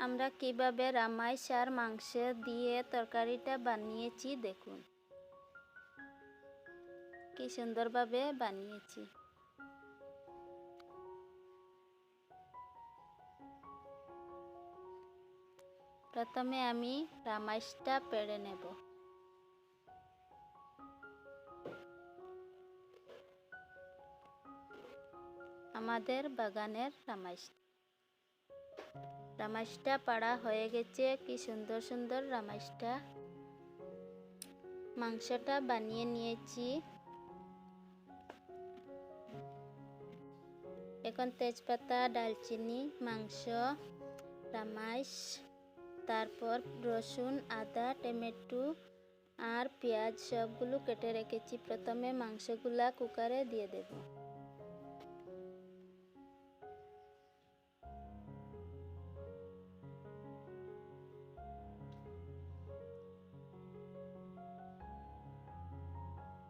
আমরা কিভাবে রামাইশ আর মাংস দিয়ে তরকারিটা বানিয়েছি দেখুন। কি সুন্দরভাবে বানিয়েছি। প্রথমে আমি রামাইশটা পেড়ে নেব। আমাদের বাগানের রামাইশটা পাড়া হয়ে গেছে। কি সুন্দর সুন্দর রামাইশটা। মাংসটা বানিয়ে নিয়েছি। এখন তেজপাতা, ডালচিনি, মাংস, রামাইশ, তারপর রসুন, আদা, টমেটো আর পেঁয়াজ সবগুলো কেটে রেখেছি। প্রথমে মাংসগুলা কুকারে দিয়ে দেব।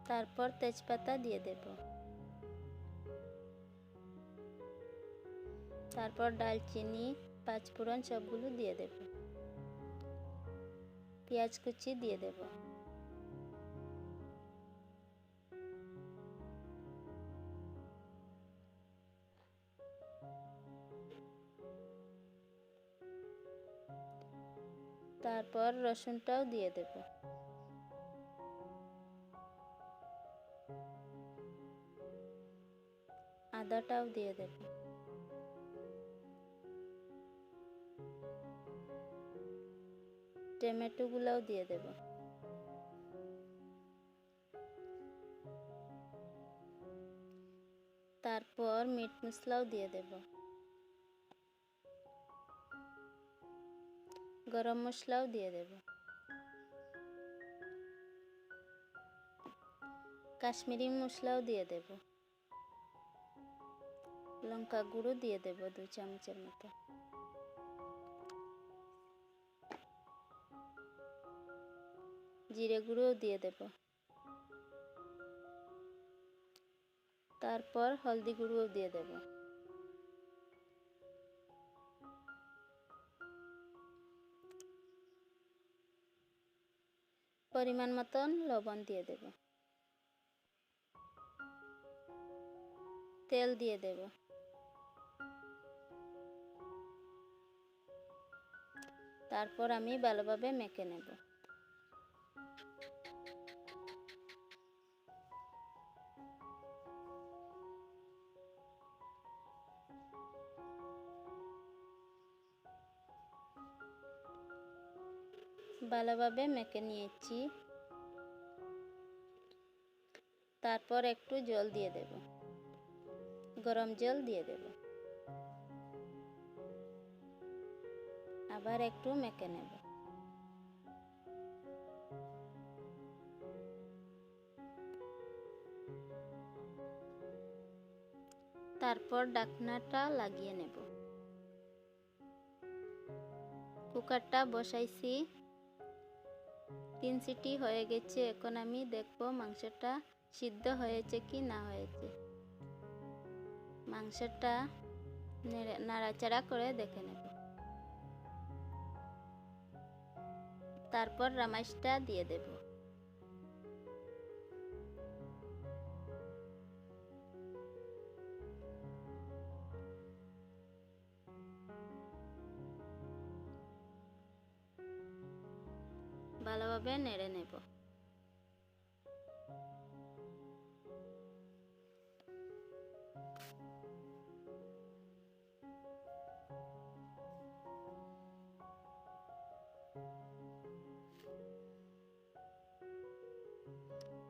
তারপর তেজপাতা দিয়ে দেব। তারপর ডালচিনি, পাঁচফোড়ন সবগুলো দিয়ে দেব। পেঁয়াজ কুচি দিয়ে দেব। তারপর রসুনটাও দিয়ে দেব। আদাটাও দিয়ে দেব। টমেটোগুলোও দিয়ে দেব। তারপর মিট মশলাও দিয়ে দেব। গরম মশলাও দিয়ে দেব। কাশ্মীরি মশলাও দিয়ে দেব। লঙ্কা গুঁড়ো দিয়ে দেব 2 চামচের মতো। জিরে গুঁড়োও দিয়ে দেব। তারপর হলদি গুঁড়োও দিয়ে দেব। পরিমাণ মতন লবণ দিয়ে দেব। তেল দিয়ে দেব। তারপর আমি ভালোভাবে মেখে নেব। ভালোভাবে মেখে নিয়েছি। তারপর একটু জল দিয়ে দেব। গরম জল দিয়ে দেব। আবার একটু মেখে নেব। তারপর ঢাকনাটা লাগিয়ে নেব। কুকারটা বসাইছি। 3 সিটি হয়ে গেছে। এখন আমি দেখব মাংসটা সিদ্ধ হয়েছে কি না হয়েছে। মাংসটা নাড়াচাড়া করে দেখে নেব। তারপর রামাইশটা দিয়ে দেব। ভালোভাবে নেড়ে নেব।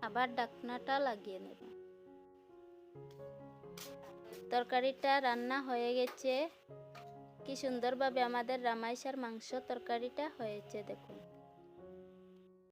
আবার ঢাকনাটা লাগিয়ে নেব। তরকারিটা রান্না হয়ে গেছে। কি সুন্দরভাবে আমাদের রামাইশ আর মাংস তরকারিটা হয়েছে দেখুন।